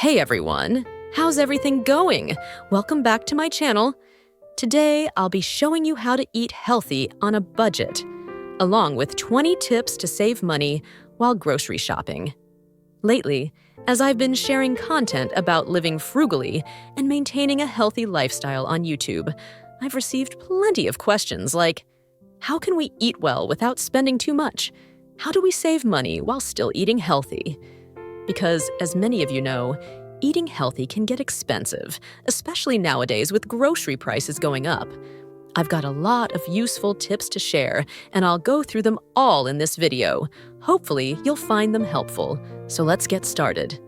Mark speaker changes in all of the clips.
Speaker 1: Hey everyone, how's everything going? Welcome back to my channel. Today, I'll be showing you how to eat healthy on a budget, along with 20 tips to save money while grocery shopping. Lately, as I've been sharing content about living frugally and maintaining a healthy lifestyle on YouTube, I've received plenty of questions like, how can we eat well without spending too much? How do we save money while still eating healthy? Because, as many of you know, eating healthy can get expensive, especially nowadays with grocery prices going up. I've got a lot of useful tips to share, and I'll go through them all in this video. Hopefully, you'll find them helpful. So let's get started.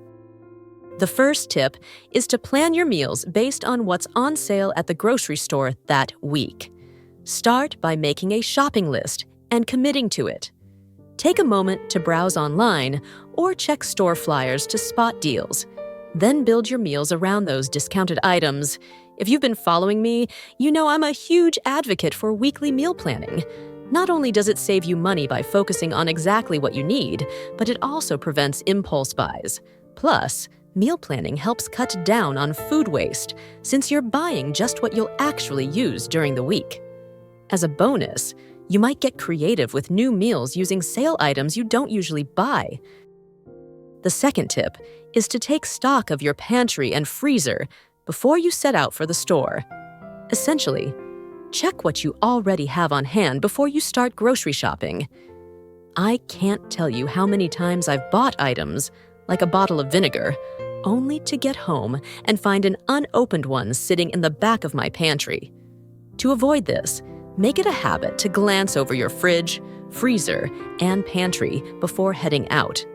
Speaker 1: The first tip is to plan your meals based on what's on sale at the grocery store that week. Start by making a shopping list and committing to it. Take a moment to browse online or check store flyers to spot deals. Then build your meals around those discounted items. If you've been following me, you know I'm a huge advocate for weekly meal planning. Not only does it save you money by focusing on exactly what you need, but it also prevents impulse buys. Plus, meal planning helps cut down on food waste, since you're buying just what you'll actually use during the week. As a bonus, you might get creative with new meals using sale items you don't usually buy. The second tip is to take stock of your pantry and freezer before you set out for the store. Essentially, check what you already have on hand before you start grocery shopping. I can't tell you how many times I've bought items, like a bottle of vinegar, only to get home and find an unopened one sitting in the back of my pantry. To avoid this, make it a habit to glance over your fridge, freezer, and pantry before heading out.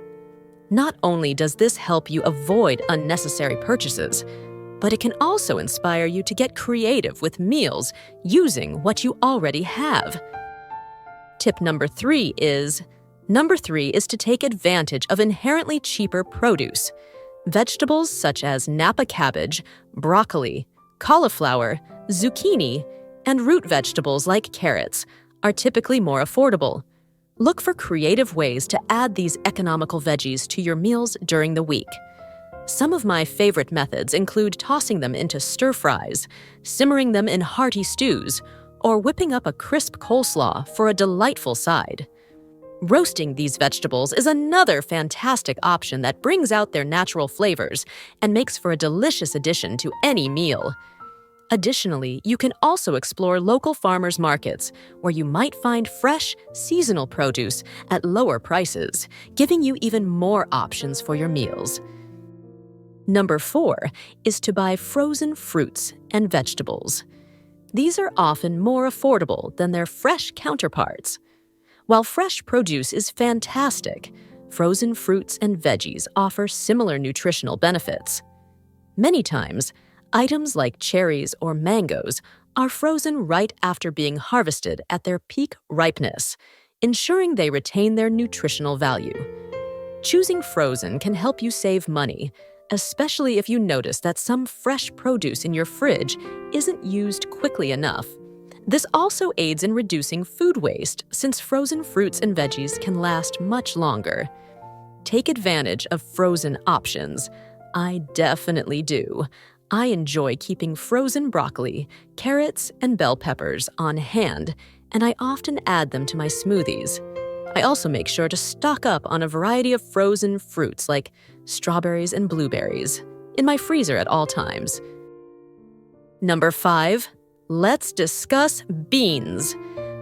Speaker 1: Not only does this help you avoid unnecessary purchases, but it can also inspire you to get creative with meals using what you already have. Tip number three is to take advantage of inherently cheaper produce. Vegetables such as Napa cabbage, broccoli, cauliflower, zucchini, and root vegetables like carrots are typically more affordable. Look for creative ways to add these economical veggies to your meals during the week. Some of my favorite methods include tossing them into stir-fries, simmering them in hearty stews, or whipping up a crisp coleslaw for a delightful side. Roasting these vegetables is another fantastic option that brings out their natural flavors and makes for a delicious addition to any meal. Additionally, you can also explore local farmers markets, where you might find fresh, seasonal produce at lower prices, giving you even more options for your meals. Number 4 is to buy frozen fruits and vegetables. These are often more affordable than their fresh counterparts. While fresh produce is fantastic, frozen fruits and veggies offer similar nutritional benefits. Many times, items like cherries or mangoes are frozen right after being harvested at their peak ripeness, ensuring they retain their nutritional value. Choosing frozen can help you save money, especially if you notice that some fresh produce in your fridge isn't used quickly enough. This also aids in reducing food waste, since frozen fruits and veggies can last much longer. Take advantage of frozen options. I definitely do. I enjoy keeping frozen broccoli, carrots, and bell peppers on hand, and I often add them to my smoothies. I also make sure to stock up on a variety of frozen fruits like strawberries and blueberries in my freezer at all times. Number 5, let's discuss beans.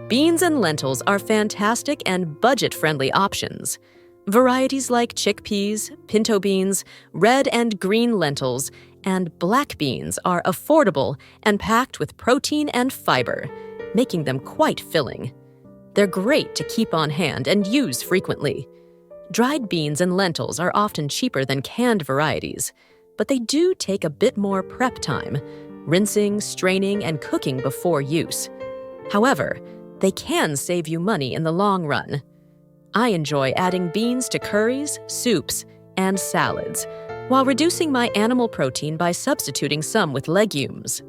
Speaker 1: Beans and lentils are fantastic and budget-friendly options. Varieties like chickpeas, pinto beans, red and green lentils, and black beans are affordable and packed with protein and fiber, making them quite filling. They're great to keep on hand and use frequently. Dried beans and lentils are often cheaper than canned varieties, but they do take a bit more prep time, rinsing, straining, and cooking before use. However, they can save you money in the long run. I enjoy adding beans to curries, soups, and salads, while reducing my animal protein by substituting some with legumes.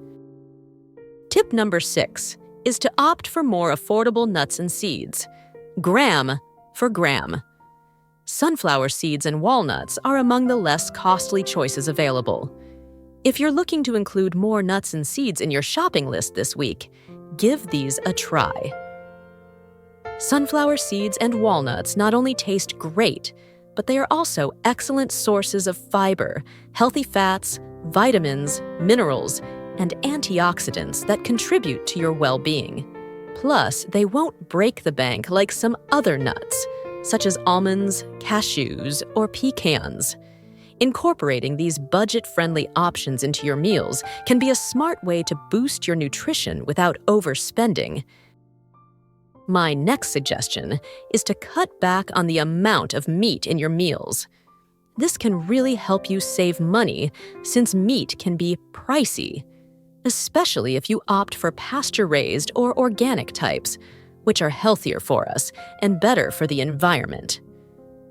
Speaker 1: Tip number 6 is to opt for more affordable nuts and seeds. Gram for gram. Sunflower seeds and walnuts are among the less costly choices available. If you're looking to include more nuts and seeds in your shopping list this week, give these a try. Sunflower seeds and walnuts not only taste great, but they are also excellent sources of fiber, healthy fats, vitamins, minerals, and antioxidants that contribute to your well-being. Plus, they won't break the bank like some other nuts, such as almonds, cashews, or pecans. Incorporating these budget-friendly options into your meals can be a smart way to boost your nutrition without overspending. My next suggestion is to cut back on the amount of meat in your meals. This can really help you save money since meat can be pricey, especially if you opt for pasture-raised or organic types, which are healthier for us and better for the environment.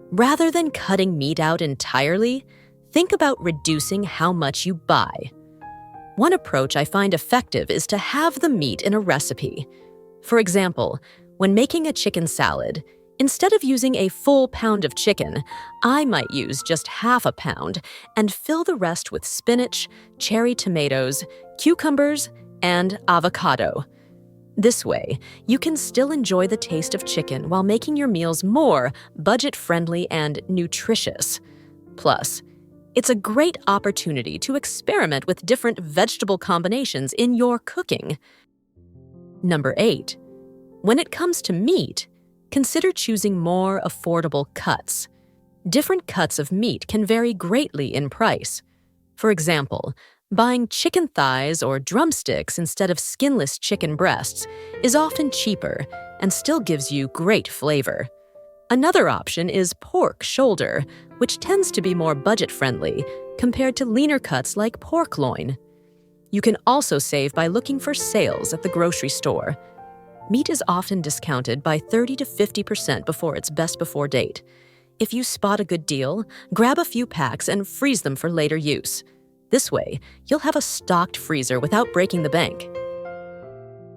Speaker 1: Rather than cutting meat out entirely, think about reducing how much you buy. One approach I find effective is to have the meat in a recipe. For example, when making a chicken salad, instead of using a full pound of chicken, I might use just half a pound and fill the rest with spinach, cherry tomatoes, cucumbers, and avocado. This way, you can still enjoy the taste of chicken while making your meals more budget-friendly and nutritious. Plus, it's a great opportunity to experiment with different vegetable combinations in your cooking. Number 8. When it comes to meat, consider choosing more affordable cuts. Different cuts of meat can vary greatly in price. For example, buying chicken thighs or drumsticks instead of skinless chicken breasts is often cheaper and still gives you great flavor. Another option is pork shoulder, which tends to be more budget-friendly compared to leaner cuts like pork loin. You can also save by looking for sales at the grocery store. Meat is often discounted by 30 to 50% before its best before date. If you spot a good deal, grab a few packs and freeze them for later use. This way, you'll have a stocked freezer without breaking the bank.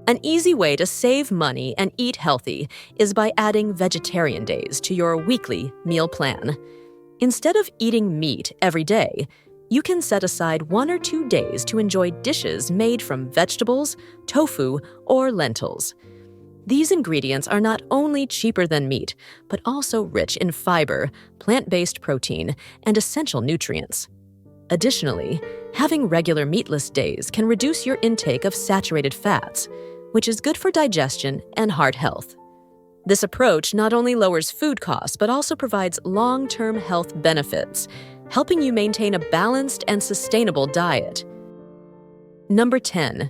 Speaker 1: An easy way to save money and eat healthy is by adding vegetarian days to your weekly meal plan. Instead of eating meat every day, you can set aside 1 or 2 days to enjoy dishes made from vegetables, tofu, or lentils. These ingredients are not only cheaper than meat, but also rich in fiber, plant-based protein, and essential nutrients. Additionally, having regular meatless days can reduce your intake of saturated fats, which is good for digestion and heart health. This approach not only lowers food costs, but also provides long-term health benefits, helping you maintain a balanced and sustainable diet. Number 10.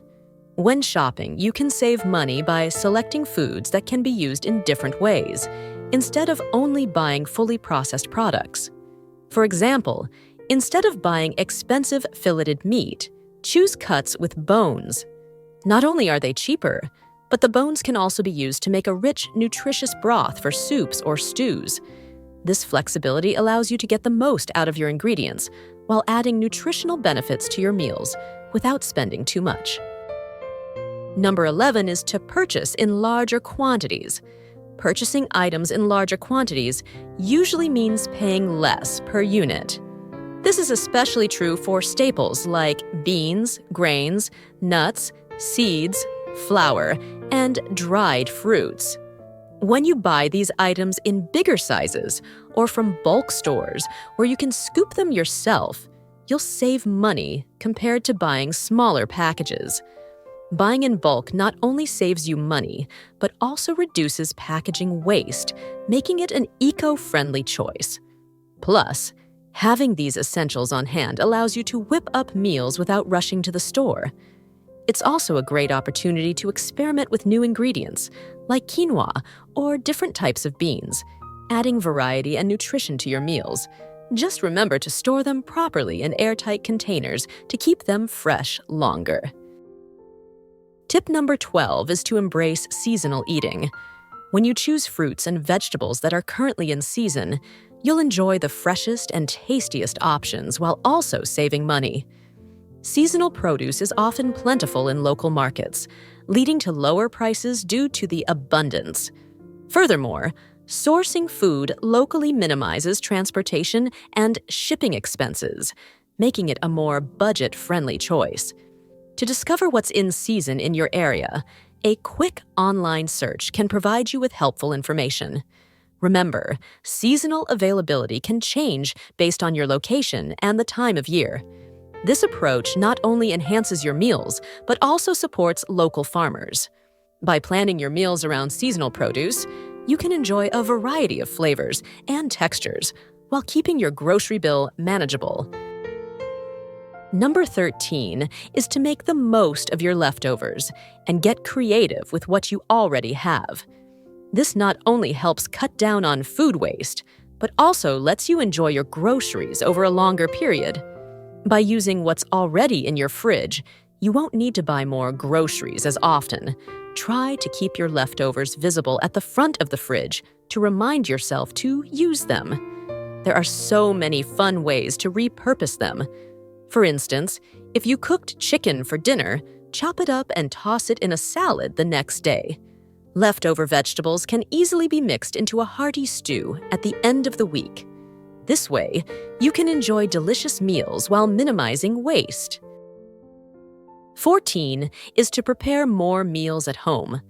Speaker 1: When shopping, you can save money by selecting foods that can be used in different ways, instead of only buying fully processed products. For example, instead of buying expensive filleted meat, choose cuts with bones. Not only are they cheaper, but the bones can also be used to make a rich, nutritious broth for soups or stews. This flexibility allows you to get the most out of your ingredients while adding nutritional benefits to your meals without spending too much. Number 11 is to purchase in larger quantities. Purchasing items in larger quantities usually means paying less per unit. This is especially true for staples like beans, grains, nuts, seeds, flour, and dried fruits. When you buy these items in bigger sizes or from bulk stores where you can scoop them yourself, you'll save money compared to buying smaller packages. Buying in bulk not only saves you money, but also reduces packaging waste, making it an eco-friendly choice. Plus, having these essentials on hand allows you to whip up meals without rushing to the store. It's also a great opportunity to experiment with new ingredients, like quinoa or different types of beans, adding variety and nutrition to your meals. Just remember to store them properly in airtight containers to keep them fresh longer. Tip number 12 is to embrace seasonal eating. When you choose fruits and vegetables that are currently in season, you'll enjoy the freshest and tastiest options while also saving money. Seasonal produce is often plentiful in local markets, leading to lower prices due to the abundance. Furthermore, Sourcing food locally minimizes transportation and shipping expenses, making it a more budget-friendly choice. To discover what's in season in your area, a quick online search can provide you with helpful information. Remember, seasonal availability can change based on your location and the time of year. This approach not only enhances your meals, but also supports local farmers. By planning your meals around seasonal produce, you can enjoy a variety of flavors and textures while keeping your grocery bill manageable. Number 13 is to make the most of your leftovers and get creative with what you already have. This not only helps cut down on food waste, but also lets you enjoy your groceries over a longer period. By using what's already in your fridge, you won't need to buy more groceries as often. Try to keep your leftovers visible at the front of the fridge to remind yourself to use them. There are so many fun ways to repurpose them. For instance, if you cooked chicken for dinner, chop it up and toss it in a salad the next day. Leftover vegetables can easily be mixed into a hearty stew at the end of the week. This way, you can enjoy delicious meals while minimizing waste. 14 is to prepare more meals at home.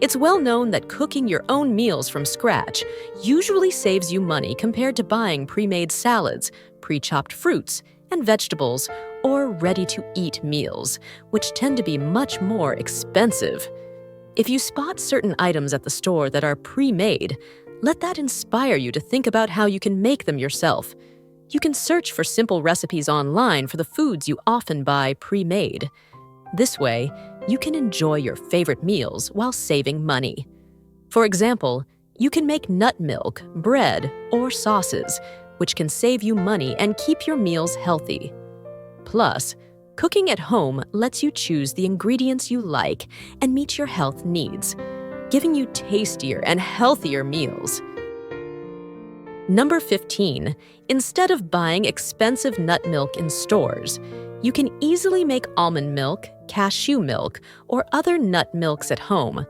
Speaker 1: It's well known that cooking your own meals from scratch usually saves you money compared to buying pre-made salads, pre-chopped fruits and vegetables, or ready-to-eat meals, which tend to be much more expensive. If you spot certain items at the store that are pre-made, let that inspire you to think about how you can make them yourself. You can search for simple recipes online for the foods you often buy pre-made. This way, you can enjoy your favorite meals while saving money. For example, you can make nut milk, bread, or sauces, which can save you money and keep your meals healthy. Plus, cooking at home lets you choose the ingredients you like and meet your health needs, giving you tastier and healthier meals. Number 15, instead of buying expensive nut milk in stores, you can easily make almond milk, cashew milk, or other nut milks at home.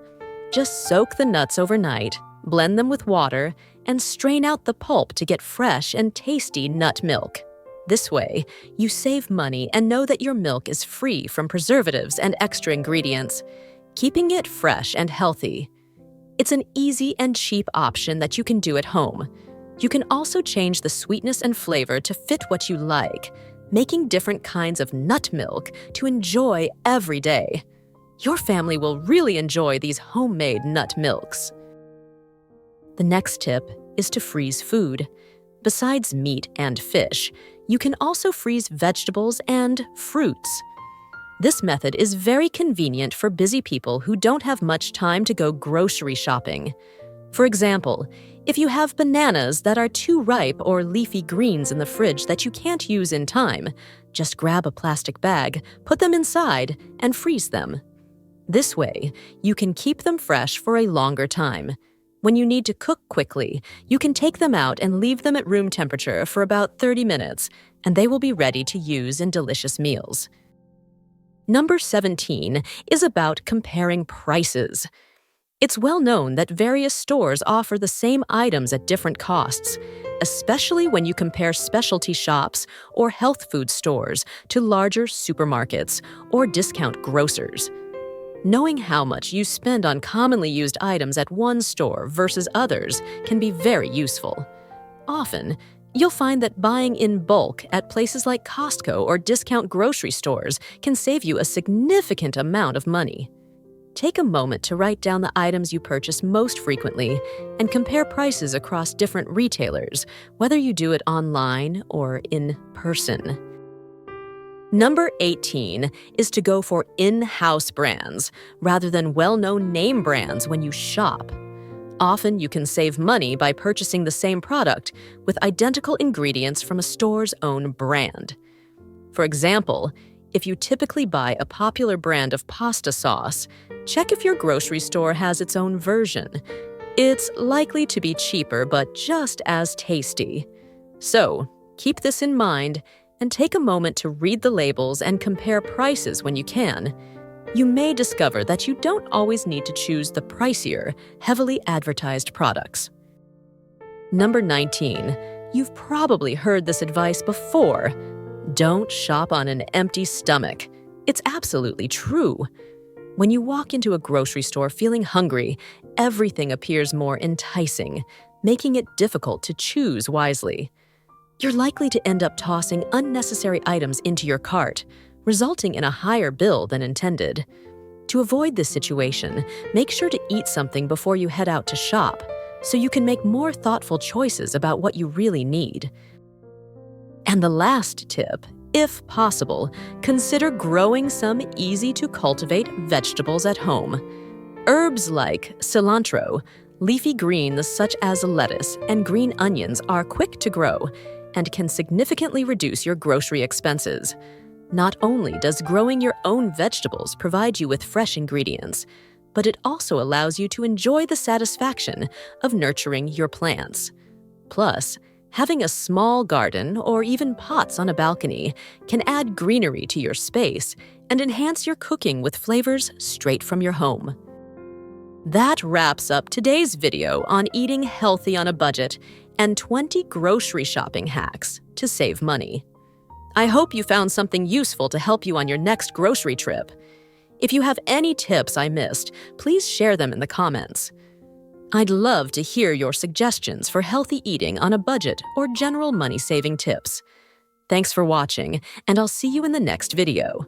Speaker 1: Just soak the nuts overnight, blend them with water, and strain out the pulp to get fresh and tasty nut milk. This way, you save money and know that your milk is free from preservatives and extra ingredients, keeping it fresh and healthy. It's an easy and cheap option that you can do at home. You can also change the sweetness and flavor to fit what you like, making different kinds of nut milk to enjoy every day. Your family will really enjoy these homemade nut milks. The next tip is to freeze food. Besides meat and fish, you can also freeze vegetables and fruits. This method is very convenient for busy people who don't have much time to go grocery shopping. For example, if you have bananas that are too ripe or leafy greens in the fridge that you can't use in time, just grab a plastic bag, put them inside, and freeze them. This way, you can keep them fresh for a longer time. When you need to cook quickly, you can take them out and leave them at room temperature for about 30 minutes, and they will be ready to use in delicious meals. Number 17 is about comparing prices. It's well known that various stores offer the same items at different costs, especially when you compare specialty shops or health food stores to larger supermarkets or discount grocers. Knowing how much you spend on commonly used items at one store versus others can be very useful. Often, you'll find that buying in bulk at places like Costco or discount grocery stores can save you a significant amount of money. Take a moment to write down the items you purchase most frequently and compare prices across different retailers, whether you do it online or in person. Number 18 is to go for in-house brands rather than well-known name brands when you shop. Often you can save money by purchasing the same product with identical ingredients from a store's own brand. For example, if you typically buy a popular brand of pasta sauce, check if your grocery store has its own version. It's likely to be cheaper but just as tasty. So, keep this in mind and take a moment to read the labels and compare prices when you can. You may discover that you don't always need to choose the pricier, heavily advertised products. Number 19. You've probably heard this advice before. Don't shop on an empty stomach. It's absolutely true. When you walk into a grocery store feeling hungry, everything appears more enticing, making it difficult to choose wisely. You're likely to end up tossing unnecessary items into your cart, resulting in a higher bill than intended. To avoid this situation, make sure to eat something before you head out to shop, so you can make more thoughtful choices about what you really need. And the last tip, if possible, consider growing some easy-to-cultivate vegetables at home. Herbs like cilantro, leafy greens such as lettuce, and green onions are quick to grow and can significantly reduce your grocery expenses. Not only does growing your own vegetables provide you with fresh ingredients, but it also allows you to enjoy the satisfaction of nurturing your plants. Plus, having a small garden or even pots on a balcony can add greenery to your space and enhance your cooking with flavors straight from your home. That wraps up today's video on eating healthy on a budget and 20 grocery shopping hacks to save money. I hope you found something useful to help you on your next grocery trip. If you have any tips I missed, please share them in the comments. I'd love to hear your suggestions for healthy eating on a budget or general money-saving tips. Thanks for watching, and I'll see you in the next video.